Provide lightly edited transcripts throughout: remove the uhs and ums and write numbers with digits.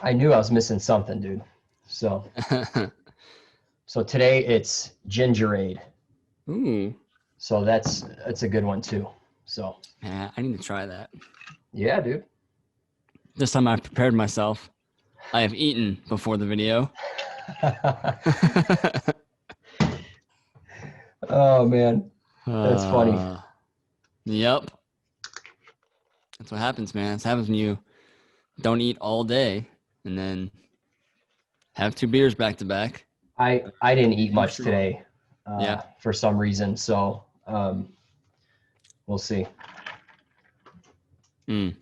I knew I was missing something, dude. So today it's gingerade. Ooh. So that's a good one too. So Yeah, I need to try that. yeah, dude. This time I prepared myself. I have eaten before the video. Oh man, that's funny. Yep. That's what happens, man. This happens when you don't eat all day and then have 2 beers back to back. I didn't eat much today, Yeah. for some reason. So we'll see. Mm.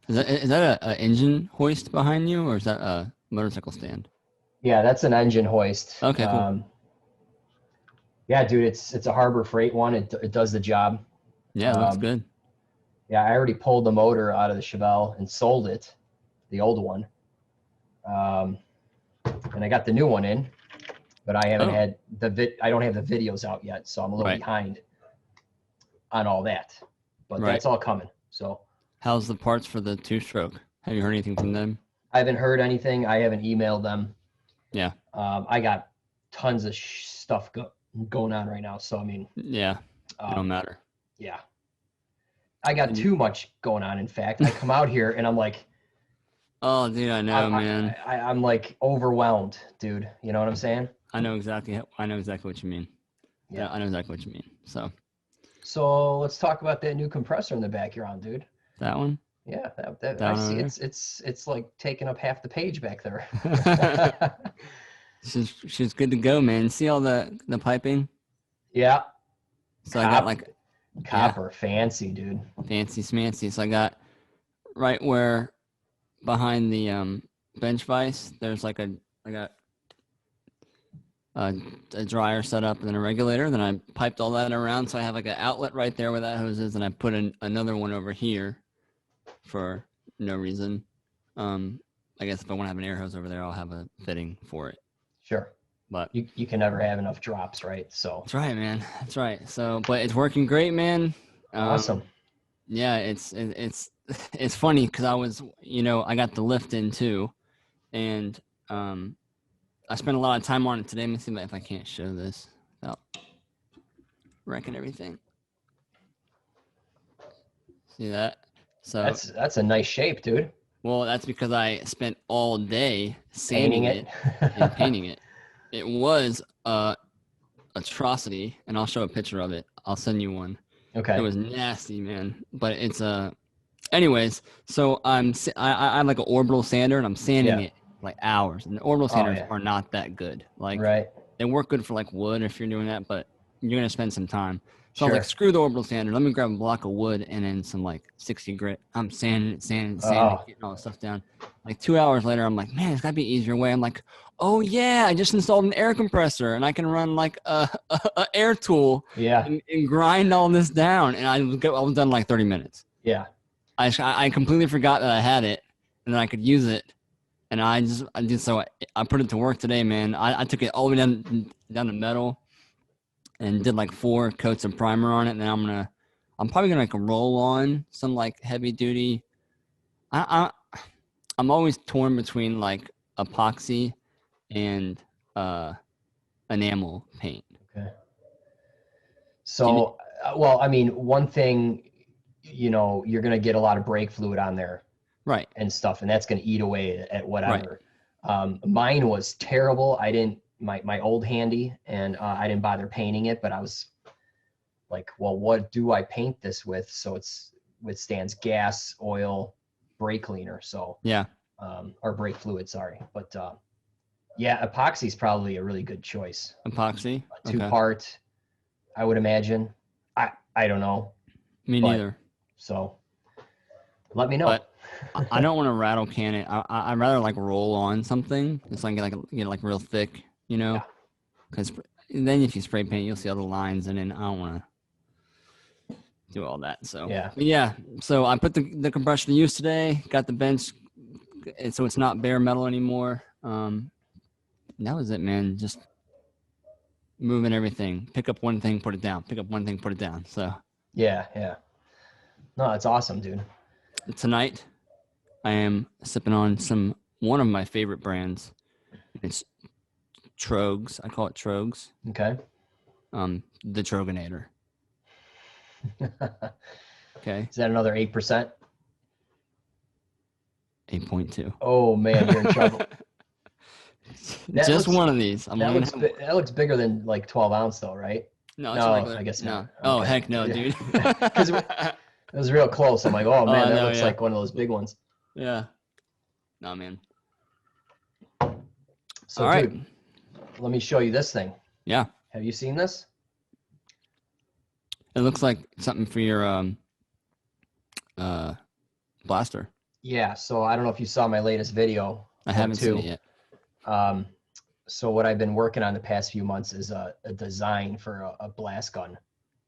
Is that a engine hoist behind you, or is that a motorcycle stand? Yeah, that's an engine hoist. Okay, cool. Yeah, dude, it's a Harbor Freight one. It does the job. Yeah, it looks good. Yeah, I already pulled the motor out of the Chevelle and sold it, the old one. And I got the new one in, but I haven't had I don't have the videos out yet, so I'm a little behind on all that. But that's all coming. So how's the parts for the 2-stroke? Have you heard anything from them? I haven't heard anything. I haven't emailed them. Yeah. I got tons of stuff going on right now. So I mean, yeah, it don't matter. Yeah. I got too much going on. In fact, I come out here and I'm like, oh, dude, I know, man. I'm like overwhelmed, dude. You know what I'm saying? I know exactly what you mean. Yeah, I know exactly what you mean. So let's talk about that new compressor in the back you're on, dude. That one? Yeah, that I see. It's like taking up half the page back there. she's good to go, man. See all the piping? Yeah. So I got like copper, fancy, dude. Fancy smancy. So I got right where behind the bench vise, there's like I got a dryer set up and then a regulator. Then I piped all that around, so I have like an outlet right there where that hose is, and I put another one over here for no reason. I guess if I want to have an air hose over there, I'll have a fitting for it. Sure. But you can never have enough drops, right? So that's right, man. That's right. So, but it's working great, man. Awesome. Yeah, it's funny because I was, I got the lift in too, and I spent a lot of time on it today. Let me see if I can't show this without wrecking everything. See that? So that's a nice shape, dude. Well, that's because I spent all day sanding it and painting it. It was atrocity, and I'll show a picture of it. I'll send you one. Okay. It was nasty, man. But it's anyways. So I have like an orbital sander, and I'm sanding it like hours. And the orbital sanders are not that good. Like they work good for like wood if you're doing that, but you're gonna spend some time. So I was like, screw the orbital sander. Let me grab a block of wood and then some like 60 grit. I'm sanding it, getting all the stuff down. Like 2 hours later, I'm like, man, it's gotta be an easier way. I'm like, oh yeah, I just installed an air compressor and I can run like a air tool and grind all this down. And I was done in like 30 minutes. Yeah. I completely forgot that I had it and that I could use it. And I put it to work today, man. I took it all the way down to metal and did like 4 coats of primer on it. And then I'm probably gonna like roll on some like heavy duty. I'm always torn between like epoxy and enamel paint. Okay. So, well, I mean, one thing, you're gonna get a lot of brake fluid on there, right, and stuff, and that's gonna eat away at whatever. Right. Mine was terrible. I didn't. My old handy, and I didn't bother painting it, but I was like, well, what do I paint this with? So it's withstands gas, oil, brake cleaner. So or brake fluid, sorry. But epoxy is probably a really good choice. Epoxy, a 2-part, I would imagine. I don't know. Me neither. So let me know. But I don't want to rattle can it. I'd rather like roll on something. It's like like real thick. Because then if you spray paint, you'll see all the lines, and then I don't want to do all that. So so I put the compressor to use today. Got the bench, so it's not bare metal anymore. That was it, man. Just moving everything. Pick up one thing, put it down. Pick up one thing, put it down. So yeah. No, it's awesome, dude. Tonight, I am sipping on one of my favorite brands. It's Trogs. I call it Trogs. Okay. The Troganator. Okay. Is that another 8%? 8.2. Oh man, you're in trouble. Just one of these. That looks bigger than like 12 ounce though, right? No, it's regular. I guess no. not. Okay. Oh heck no, dude. Because it was real close. I'm like, oh man, that looks like one of those big ones. Yeah. No, man. So, all right, dude, let me show you this thing. Yeah. Have you seen this? It looks like something for your blaster. Yeah. So I don't know if you saw my latest video. I haven't seen it yet. So what I've been working on the past few months is a design for a blast gun.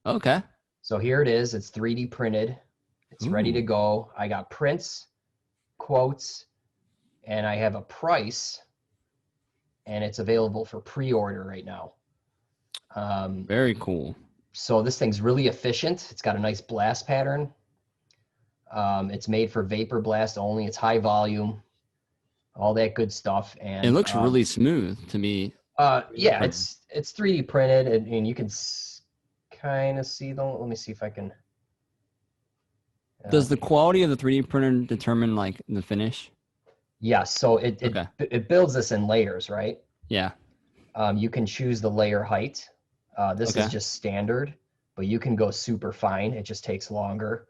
Okay. So here it is. It's 3D printed. It's ready to go. I got prints, quotes, and I have a price, and it's available for pre-order right now. Very cool. So this thing's really efficient. It's got a nice blast pattern. It's made for vapor blast only. It's high volume, all that good stuff. And it looks really smooth to me. Yeah, it's 3D printed, and you can kind of see them. Let me see if I can. Does the quality of the 3D printer determine like the finish? Yeah, so it builds this in layers, right? Yeah. You can choose the layer height. This is just standard, but you can go super fine. It just takes longer.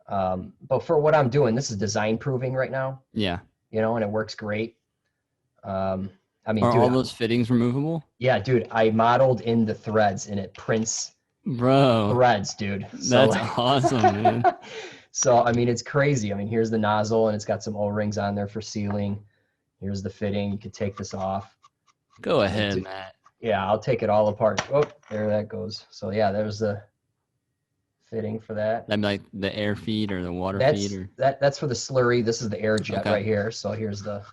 But for what I'm doing, this is design proving right now. Yeah. You know, and it works great. I mean, are dude, all those fittings removable? Yeah, dude, I modeled in the threads and it prints threads, dude. So, that's awesome, man. So, I mean, it's crazy. I mean, here's the nozzle and it's got some O-rings on there for sealing. Here's the fitting. You could take this off. Go ahead, Matt. Yeah, I'll take it all apart. Oh, there that goes. So yeah, there's the fitting for that. That'd be like the air feed or the water feed? Or... That's for the slurry. This is the air jet right here. So here's that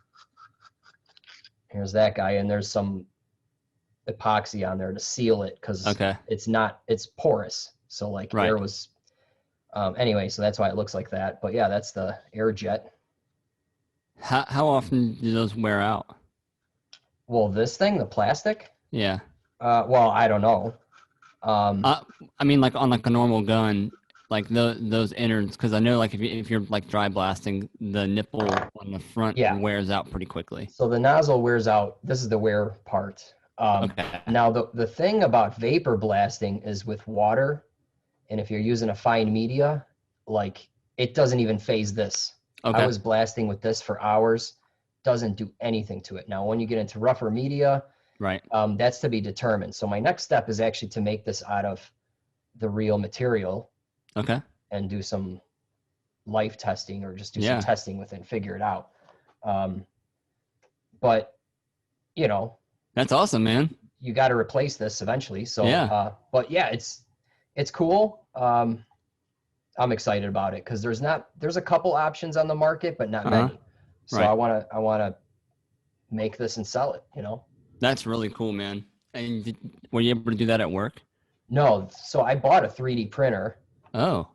guy, and there's some epoxy on there to seal it because it's porous. So like air was anyway, so that's why it looks like that. But yeah, that's the air jet. How often do those wear out? Well, this thing, the plastic? Yeah. Well, I don't know. I mean, like on like a normal gun, like those innards, because I know like if you're like dry blasting, the nipple on the front wears out pretty quickly. So the nozzle wears out. This is the wear part. Now the thing about vapor blasting is with water, and if you're using a fine media, like it doesn't even phase this. I was blasting with this for hours. Doesn't do anything to it. Now, when you get into rougher media, that's to be determined. So my next step is actually to make this out of the real material. And do some life testing or just do some testing with it and figure it out. But, you know. That's awesome, man. You got to replace this eventually. So, but yeah, it's cool. I'm excited about it because there's a couple options on the market, but not many. So I want to make this and sell it, you know? That's really cool, man. And were you able to do that at work? No. So I bought a 3D printer. Oh,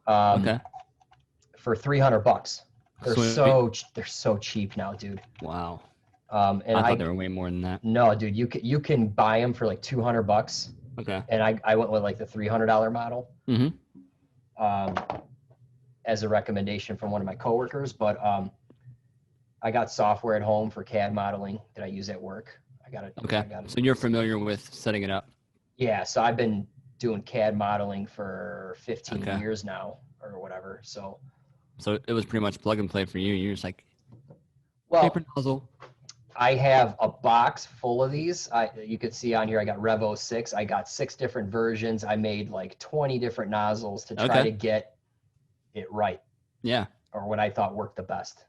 for $300. They're so cheap now, dude. Wow. And I thought they were way more than that. No, dude, you can buy them for like $200. And I went with like the $300 model. As a recommendation from one of my coworkers, but I got software at home for CAD modeling that I use at work. I got it. So you're familiar with setting it up? Yeah. So I've been doing CAD modeling for 15 years now or whatever. So it was pretty much plug and play for you. You're just like, paper nozzle. I have a box full of these. You could see on here, I got Revo 6. I got 6 different versions. I made like 20 different nozzles to try to get it right. Yeah. Or what I thought worked the best.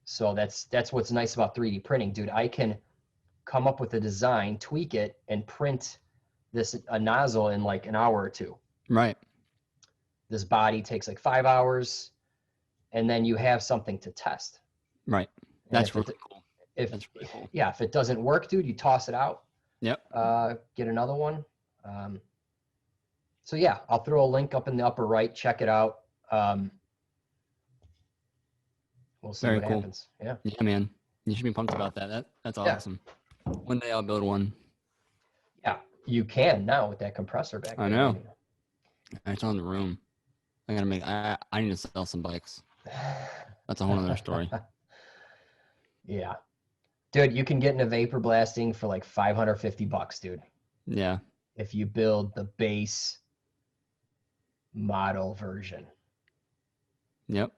So that's what's nice about 3D printing, dude. I can come up with a design, tweak it, and print a nozzle in like an hour or 2. Right. This body takes like 5 hours, and then you have something to test. Right. That's really cool. That's really cool. Yeah, if it doesn't work, dude, you toss it out. Yep. Get another one. So yeah, I'll throw a link up in the upper right. Check it out. we'll see what happens. Yeah. Yeah, man. You should be pumped about that. That's awesome. Yeah. One day I'll build one. Yeah, you can now with that compressor back there. I know. It's on the room. I need to sell some bikes. That's a whole other story. Yeah. Dude, you can get into vapor blasting for like $550, dude. Yeah. If you build the base model version. Yep.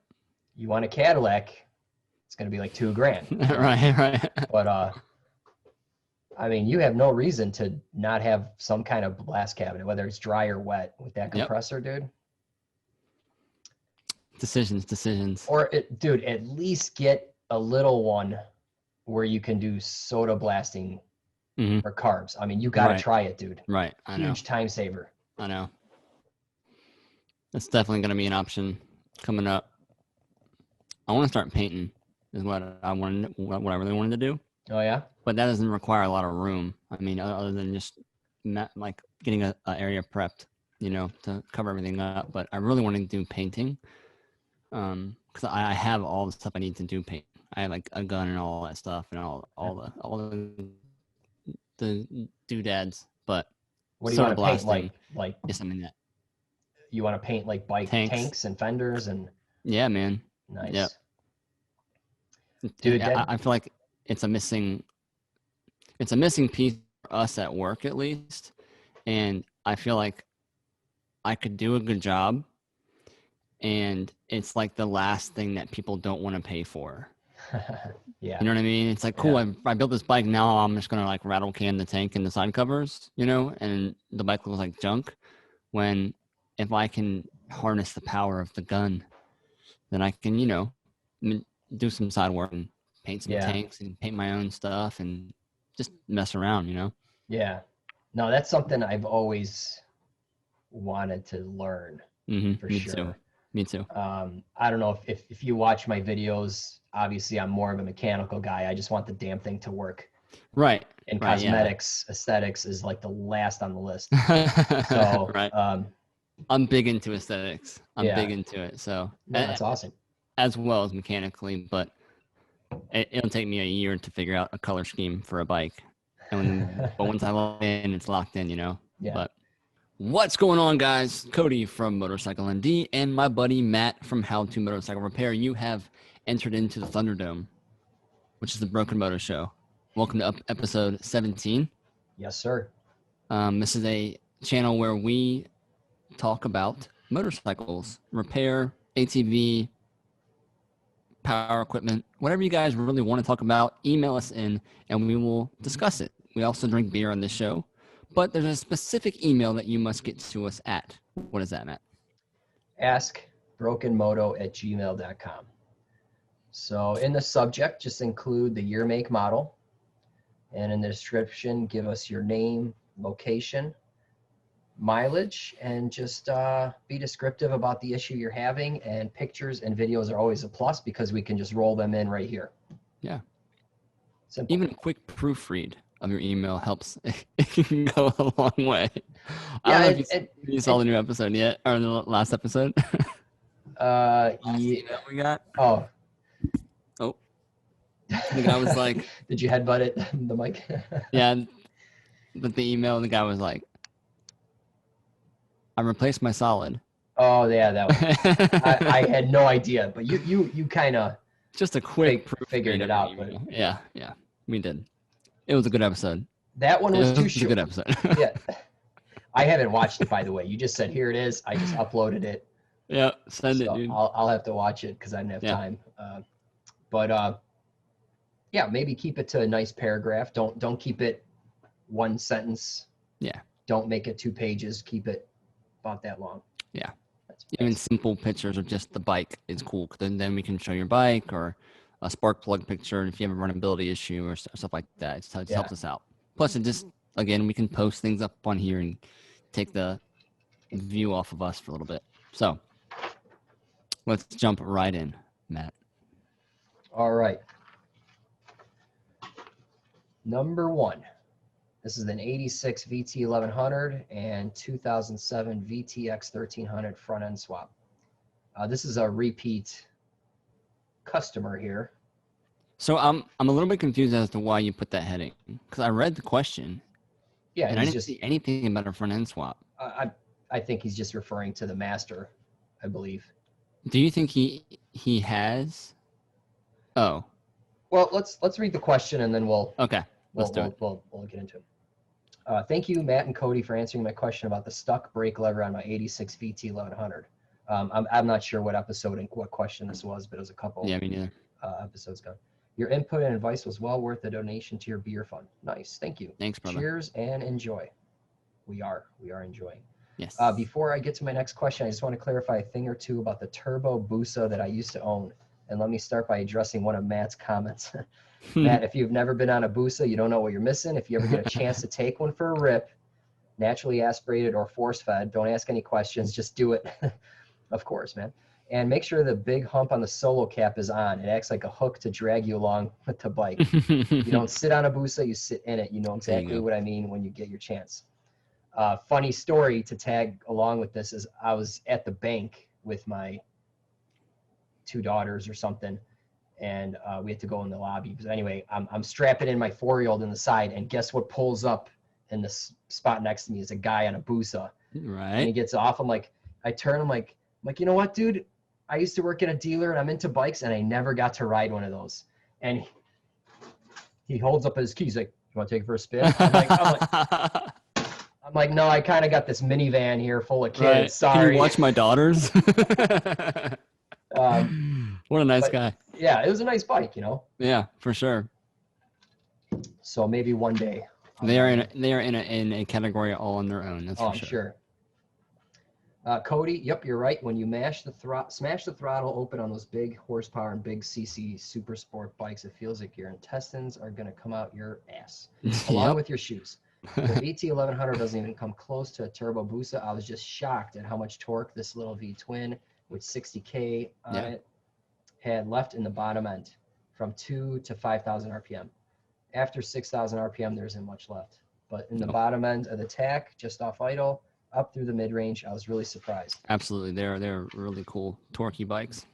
You want a Cadillac, it's going to be like $2,000. Right. But I mean, you have no reason to not have some kind of blast cabinet, whether it's dry or wet, with that compressor, dude. Decisions. Or, dude, at least get a little one where you can do soda blasting for carbs. I mean, you got to try it, dude. Right. I know. Huge time saver. I know. That's definitely going to be an option coming up. I want to start painting is what I really wanted to do. Oh, yeah? But that doesn't require a lot of room. I mean, other than just like getting an area prepped, to cover everything up. But I really want to do painting because I have all the stuff I need to do paint. I have like a gun and all that stuff and all the doodads. But what do you want to paint? Like is something that you want to paint like bike tanks and fenders and. Yeah, man. Nice. Yep. Dude, I feel like it's a missing piece for us at work, at least. And I feel like I could do a good job. And it's like the last thing that people don't want to pay for. Yeah. You know what I mean? It's like, cool, I built this bike. Now I'm just going to like rattle can the tank and the side covers, and the bike looks like junk. When if I can harness the power of the gun, then I can, do some side work and paint some tanks and paint my own stuff and just mess around, Yeah. No, that's something I've always wanted to learn for sure. Me too. I don't know if you watch my videos, obviously I'm more of a mechanical guy. I just want the damn thing to work. Right. And cosmetics, aesthetics is like the last on the list. So, right. I'm big into aesthetics. I'm big into it. So that's awesome. As well as mechanically, but it'll take me a year to figure out a color scheme for a bike. But once I lock in, it's locked in, Yeah. But what's going on, guys? Cody from MotorcycleMD and my buddy Matt from How to Motorcycle Repair. You have entered into the Thunderdome, which is the Broken Moto Show. Welcome to episode 17. Yes, sir. This is a channel where we talk about motorcycles, repair, ATV, power equipment, whatever you guys really want to talk about, email us in and we will discuss it. We also drink beer on this show, but there's a specific email that you must get to us at. What is that, Matt? askbrokenmoto@gmail.com. So in the subject, just include the year, make, model. And in the description, give us your name, location, mileage, and just be descriptive about the issue you're having. And pictures and videos are always a plus because we can just roll them in right here. Yeah. Simple. Even a quick proofread of your email helps. It can go a long way. Yeah, I don't know if you saw the new episode yet, or the last episode. Email we got. Oh. The guy was like, did you headbutt it, the mic? Yeah. But the email, the guy was like, I replaced my solid. Oh, yeah, that was. I had no idea, but you kind of just a quick figured it out. But yeah, we did. It was a good episode. That one was too short. A good episode. Yeah, I haven't watched it, by the way. You just said here it is. I just uploaded it. Yeah, send it, dude. I'll have to watch it because I didn't have time. But yeah, maybe keep it to a nice paragraph. Don't keep it one sentence. Yeah. Don't make it 2 pages. Keep it about that long. Yeah. Even simple pictures of just the bike is cool. Then we can show your bike or a spark plug picture if you have a runnability issue or stuff like that. It just helps us out. Plus, it just, again, we can post things up on here and take the view off of us for a little bit. So let's jump right in, Matt. All right. Number 1. This is an 86 VT1100 and 2007 VTX1300 front end swap. This is a repeat customer here. So I'm a little bit confused as to why you put that heading, because I read the question. Yeah, and I didn't see anything about a front end swap. I think he's just referring to the Master, I believe. Do you think he has? Oh. Well, let's read the question and then we'll get into it. Thank you, Matt and Cody, for answering my question about the stuck brake lever on my 86 VT1100. I'm not sure what episode and what question this was, but it was a couple me neither. Episodes ago. Your input and advice was well worth the donation to your beer fund. Nice. Thank you. Thanks, brother. Cheers and enjoy. We are enjoying. Yes. Before I get to my next question, I just want to clarify a thing or two about the Turbo Busa that I used to own. And let me start by addressing one of Matt's comments. Matt, if you've never been on a Busa, you don't know what you're missing. If you ever get a chance to take one for a rip, naturally aspirated or force-fed, don't ask any questions. Just do it. Of course, man. And make sure the big hump on the solo cap is on. It acts like a hook to drag you along with the bike. You don't sit on a Busa, you sit in it. You know exactly what I mean when you get your chance. Funny story to tag along with this is I was at the bank with my 2 daughters or something, and we had to go in the lobby. But anyway, I'm strapping in my 4-year-old in the side, and guess what pulls up in the spot next to me is a guy on a Busa. Right. And he gets off. I turn. I'm like, you know what, dude? I used to work at a dealer, and I'm into bikes, and I never got to ride one of those. And he holds up his keys, like, you want to take it for a spin? I'm like, no, I kind of got this minivan here full of kids. Right. Sorry. Can you watch my daughters? What a nice guy. Yeah, it was a nice bike, you know. Yeah, for sure. So maybe one day. They are in a category all on their own. That's for sure. Cody, yep, you're right. When you smash the throttle open on those big horsepower and big CC super sport bikes, it feels like your intestines are gonna come out your ass, along with your shoes. The VT1100 doesn't even come close to a Turbo Busa. I was just shocked at how much torque this little V twin with 60K on it had left in the bottom end, from 2 to 5,000 RPM. After 6,000 RPM, there isn't much left. But in the bottom end of the tack, just off idle, up through the mid-range, I was really surprised. Absolutely. They're really cool, torquey bikes.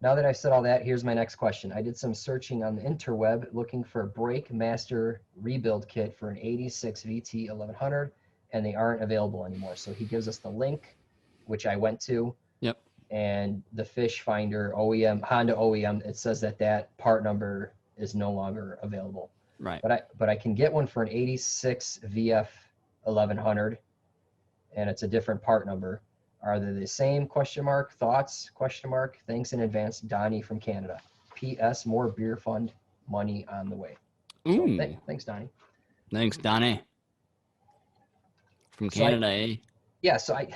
Now that I've said all that, here's my next question. I did some searching on the interweb looking for a Brake Master rebuild kit for an 86 VT1100, and they aren't available anymore. So he gives us the link, which I went to. Yep. And the Fish Finder OEM, Honda OEM, it says that part number is no longer available. Right. But I can get one for an 86 VF 1100, and it's a different part number. Are they the same? Question mark. Thoughts? Question mark. Thanks in advance, Donnie from Canada. P.S. More beer fund money on the way. So, thanks, Donnie. Thanks, Donnie. From Canada, eh? Yeah. So I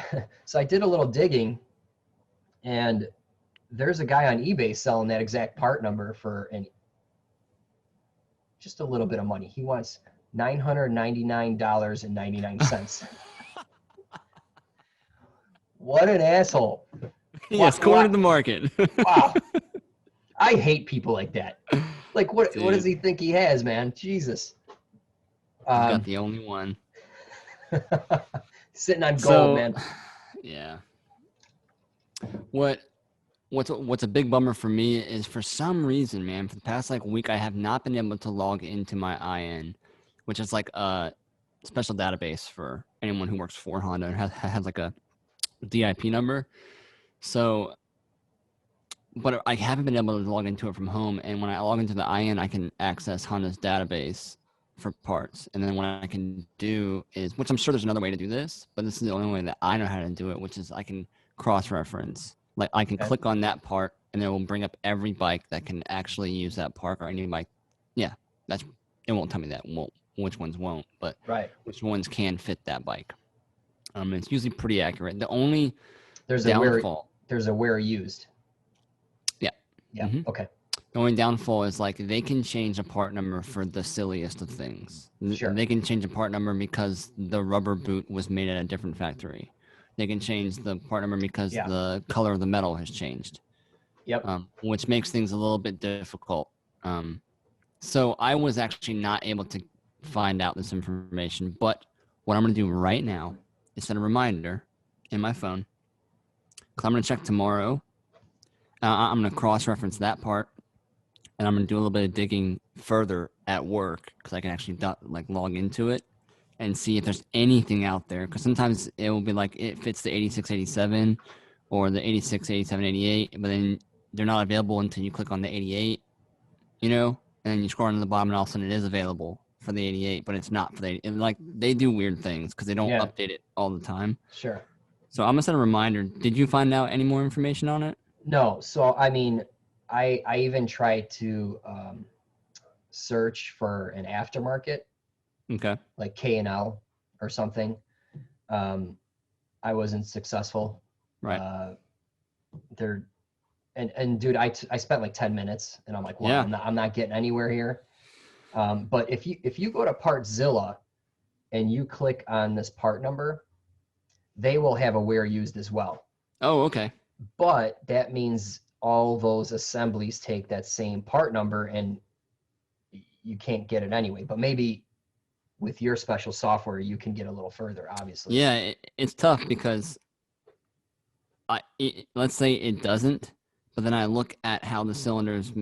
did a little digging, and there's a guy on eBay selling that exact part number for just a little bit of money. He wants $999.99. What an asshole. Yes, cornered the market. Wow. I hate people like that. Like, what does he think he has, man? Jesus. Got the only one. Sitting on gold, man. Yeah. What's a big bummer for me is, for some reason, man, for the past week, I have not been able to log into my IN, which is like a special database for anyone who works for Honda and has like a DIP number. So, but I haven't been able to log into it from home. And when I log into the IN, I can access Honda's database for parts. And then what I can do is, which I'm sure there's another way to do this, but this is the only way that I know how to do it, which is I can cross-reference. Like, I can click on that part, and it will bring up every bike that can actually use that part, or any bike. Yeah, it won't tell me that which ones won't, but which ones can fit that bike. It's usually pretty accurate. The only downfall, there's a where used. Yeah. Yeah. Mm-hmm. Okay. The only downfall is they can change a part number for the silliest of things. Sure. They can change a part number because the rubber boot was made at a different factory. They can change the part number because the color of the metal has changed. Yep. Which makes things a little bit difficult. So I was actually not able to find out this information, but what I'm going to do right now is set a reminder in my phone, because I'm going to check tomorrow I'm going to cross-reference that part, and I'm going to do a little bit of digging further at work because I can actually like log into it and see if there's anything out there. Because sometimes it will be like it fits the 8687 or the 86, 87, 88, but then they're not available until you click on the 88, you know, and then you scroll on the bottom and all of a sudden it is available for the 88, but it's not for the 88. And like they do weird things because they don't update it all the time. Sure. So I'm going to set a reminder. Did you find out any more information on it? No. So, I mean, I even tried to search for an aftermarket. Okay. Like K&L or something. I wasn't successful. Right. And dude, I spent like 10 minutes and I'm like, well, yeah. I'm not getting anywhere here. But if you go to Partzilla and you click on this part number, they will have a where used as well. Oh, okay. But that means all those assemblies take that same part number and you can't get it anyway. But maybe with your special software, you can get a little further, obviously. Yeah, it's tough because let's say it doesn't, but then I look at how the cylinders,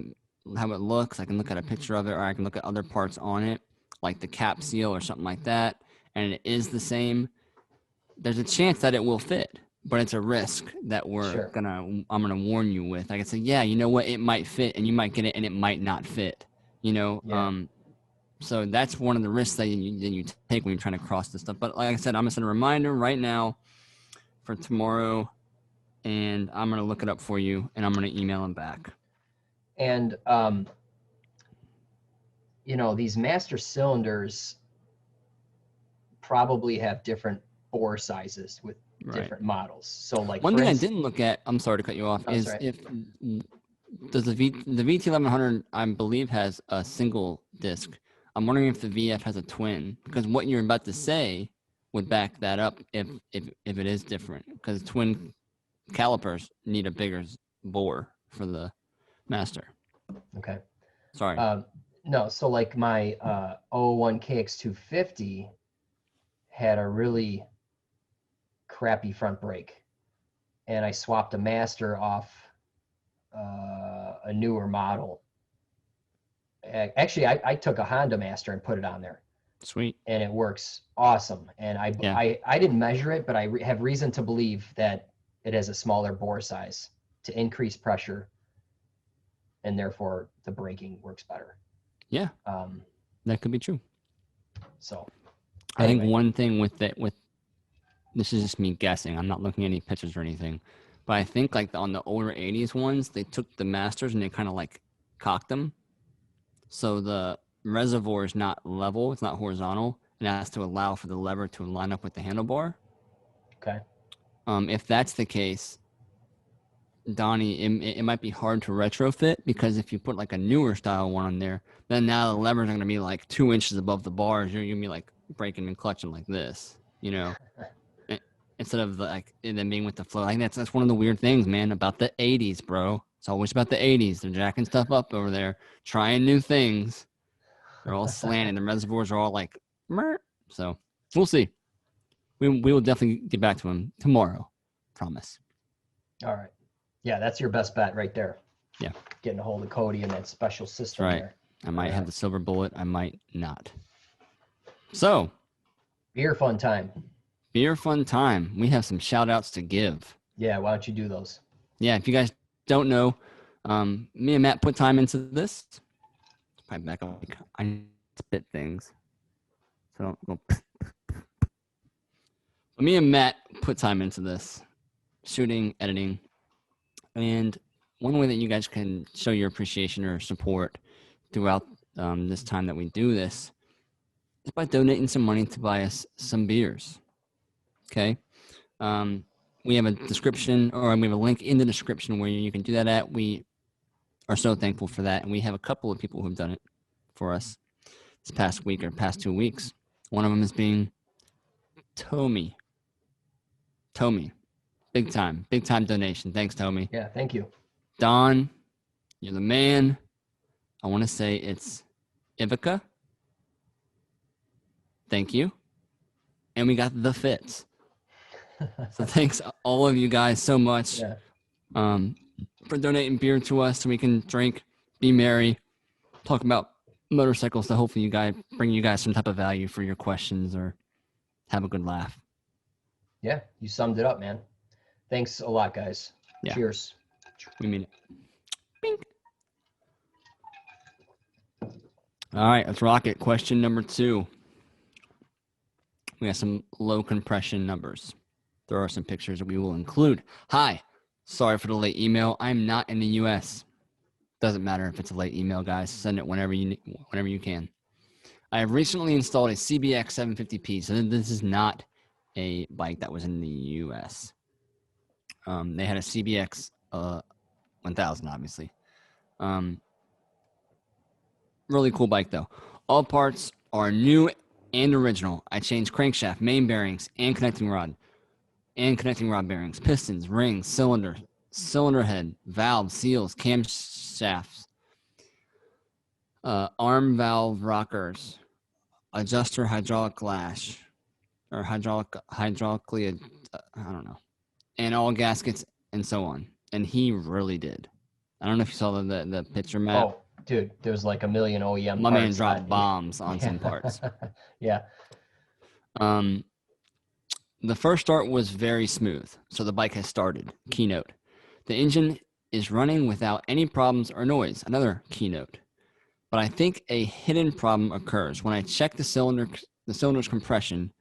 how it looks. I can look at a picture of it, or I can look at other parts on it, like the cap seal or something like that, and it is the same. There's a chance that it will fit, but it's a risk that I'm gonna warn you with. I can say, yeah, you know what, it might fit, and you might get it, and it might not fit. You know, yeah. So that's one of the risks that you take when you're trying to cross this stuff. But like I said, I'm gonna send a reminder right now for tomorrow, and I'm gonna look it up for you, and I'm gonna email them back. And you know, these master cylinders probably have different bore sizes with different models. So like one thing I didn't look at, I'm sorry to cut you off, is if does the VT1100 I believe has a single disc. I'm wondering if the VF has a twin, because what you're about to say would back that up if it is different, because twin calipers need a bigger bore for the master. Okay. Sorry. No, so like my 001 KX250 had a really crappy front brake, and I swapped a master off a newer model. Actually, I took a Honda master and put it on there. Sweet. And it works awesome. And I didn't measure it, but I have reason to believe that it has a smaller bore size to increase pressure, and therefore the braking works better. Yeah. That could be true. So anyway. I think one thing with this is just me guessing, I'm not looking at any pictures or anything, but I think like on the older 80s ones, they took the masters and they kind of like cocked them. So the reservoir is not level, it's not horizontal, and it has to allow for the lever to line up with the handlebar. Okay. If that's the case, Donnie, it might be hard to retrofit, because if you put like a newer style one on there, then now the levers are going to be like 2 inches above the bars. You're going to be like braking and clutching like this, you know, instead of like them being with the flow. I think that's one of the weird things, man, about the 80s, bro. It's always about the 80s. They're jacking stuff up over there, trying new things. They're all slanted. The reservoirs are all like, Meh. So we'll see. We will definitely get back to him tomorrow. Promise. All right. Yeah, that's your best bet right there. Yeah. Getting a hold of Cody and that special system there. I might have the silver bullet. I might not. So. Beer fun time. Beer fun time. We have some shout outs to give. Yeah, why don't you do those? Yeah, if you guys don't know, me and Matt put time into this. Probably back up. I spit things. So me and Matt put time into this. Shooting, editing. And one way that you guys can show your appreciation or support throughout this time that we do this is by donating some money to buy us some beers. Okay? We have a description, or we have a link in the description where you can do that at. We are so thankful for that. And we have a couple of people who have done it for us this past week or past 2 weeks. One of them is being Tommy. Big time donation. Thanks, Tommy. Yeah, thank you. Don, you're the man. I want to say it's Ivica. Thank you. And we got the Fits. So thanks all of you guys so much. Yeah. for donating beer to us so we can drink, be merry, talk about motorcycles to hopefully bring you guys some type of value for your questions or have a good laugh. Yeah, you summed it up, man. Thanks a lot, guys. Yeah. Cheers. We mean it. Bink. All right, let's rock it. Question number 2. We got some low compression numbers. There are some pictures that we will include. Hi, sorry for the late email. I'm not in the U.S. Doesn't matter if it's a late email, guys. Send it whenever you can. I have recently installed a CBX750P. So this is not a bike that was in the U.S. They had a CBX 1000, obviously. Really cool bike, though. All parts are new and original. I changed crankshaft, main bearings, and connecting rod bearings, pistons, rings, cylinder head, valves, seals, camshafts, arm valve rockers, adjuster hydraulically, I don't know, and all gaskets and so on. And he really did. I don't know if you saw the picture map. Oh, dude, there's like a million OEM My parts man dropped bombs on some parts. Yeah. The first start was very smooth, so the bike has started. Keynote. The engine is running without any problems or noise. Another keynote. But I think a hidden problem occurs. When I check the cylinder's compression,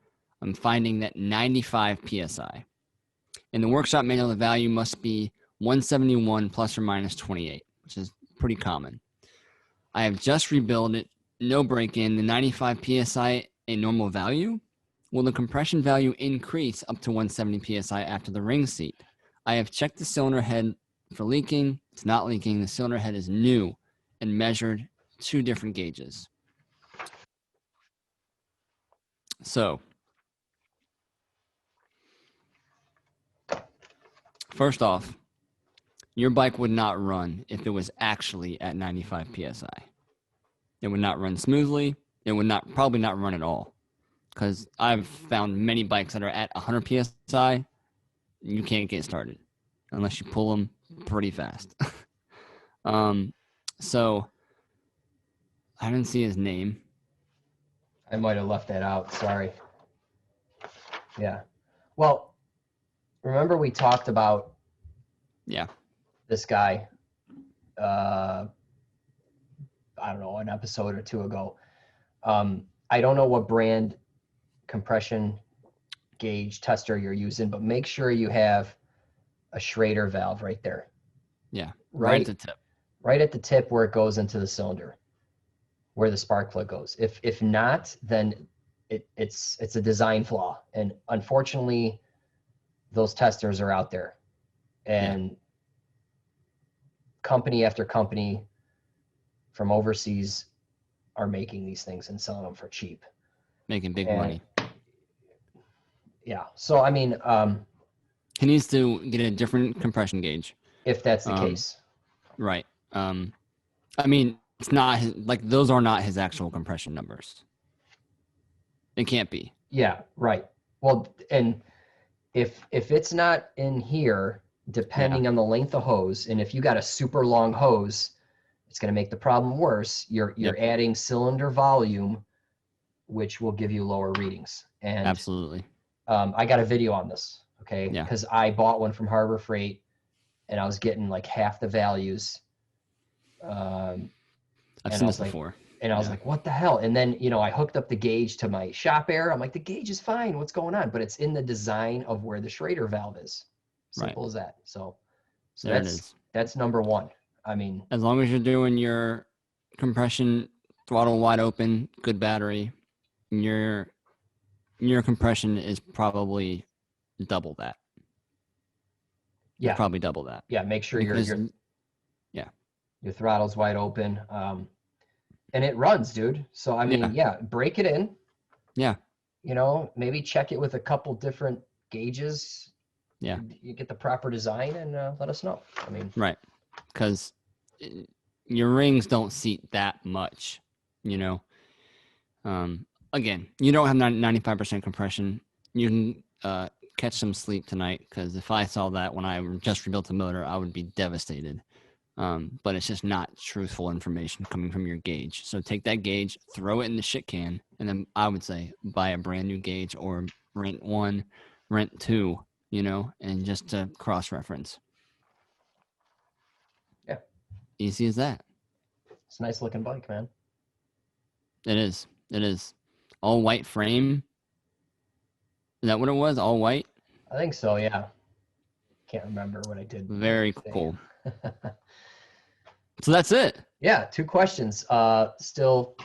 I'm finding that 95 PSI. In the workshop manual, the value must be 171 plus or minus 28, which is pretty common. I have just rebuilt it, no break-in. The 95 PSI a normal value? Will the compression value increase up to 170 PSI after the ring seat? I have checked the cylinder head for leaking. It's not leaking. The cylinder head is new and measured 2 different gauges. So, first off, your bike would not run if it was actually at 95 PSI. It would not run smoothly. It would probably not run at all. Because I've found many bikes that are at 100 PSI, you can't get started unless you pull them pretty fast. So I didn't see his name. I might have left that out. Sorry. Yeah. Well, remember we talked about this guy, I don't know, an episode or 2 ago. I don't know what brand compression gauge tester you're using, but make sure you have a Schrader valve right there. Yeah, right at the tip. Right at the tip where it goes into the cylinder, where the spark plug goes. If not, then it's a design flaw. And unfortunately, those testers are out there. And company after company from overseas are making these things and selling them for cheap. Making big money. Yeah. So, I mean, he needs to get a different compression gauge. If that's the case. Right. I mean, it's not those are not his actual compression numbers. It can't be. Yeah, right. Well, and if it's not in here, depending on the length of hose, and if you got a super long hose, it's going to make the problem worse. You're adding cylinder volume, which will give you lower readings. And absolutely. I got a video on this, okay? Because I bought one from Harbor Freight, and I was getting like half the values. I've seen this before. And I was like, what the hell? And then, I hooked up the gauge to my shop air. I'm like, the gauge is fine. What's going on? But it's in the design of where the Schrader valve is. Simple as that. So that's number 1. I mean, as long as you're doing your compression throttle wide open, good battery, your compression is probably double that. Yeah, probably double that. Yeah, make sure your throttle's wide open, and it runs, dude. So I mean, break it in. Yeah. Maybe check it with a couple different gauges. Yeah. You get the proper design and let us know. I mean, right, because your rings don't seat that much. Again, you don't have 95% compression. You can catch some sleep tonight, because if I saw that when I just rebuilt the motor, I would be devastated. But it's just not truthful information coming from your gauge. So take that gauge, throw it in the shit can, and then I would say buy a brand new gauge or rent one, rent two, you know, and just to cross-reference. Yeah. Easy as that. It's a nice looking bike, man. It is. It is. All white frame. Is that what it was? All white? I think so, yeah. Can't remember what I did. Very cool. So that's it. Yeah, 2 questions. Still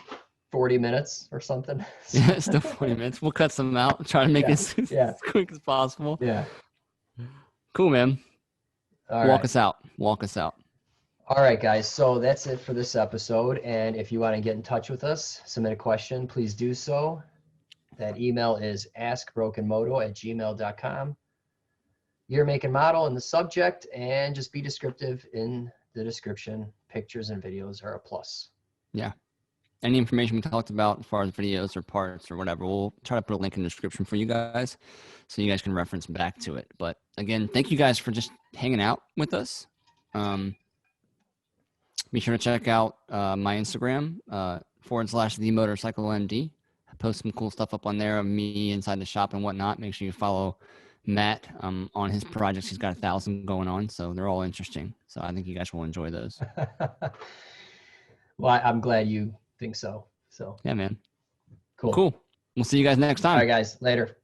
40 minutes or something. Yeah, still 40 minutes. We'll cut some out. Try to make it as quick as possible. Yeah. Cool, man. All Walk right. us out. Walk us out. All right, guys. So that's it for this episode. And if you want to get in touch with us, submit a question, please do so. That email is askbrokenmoto@gmail.com. Year, make, and model in the subject, and just be descriptive in the description. Pictures and videos are a plus. Yeah. Any information we talked about as far as videos or parts or whatever, we'll try to put a link in the description for you guys so you guys can reference back to it. But again, thank you guys for just hanging out with us. Be sure to check out my Instagram, /TheMotorcycleMD. I post some cool stuff up on there of me inside the shop and whatnot. Make sure you follow Matt on his projects. He's got 1,000 going on, so they're all interesting. So I think you guys will enjoy those. Well, I'm glad you think so. So yeah, man. Cool. We'll see you guys next time. All right, guys. Later.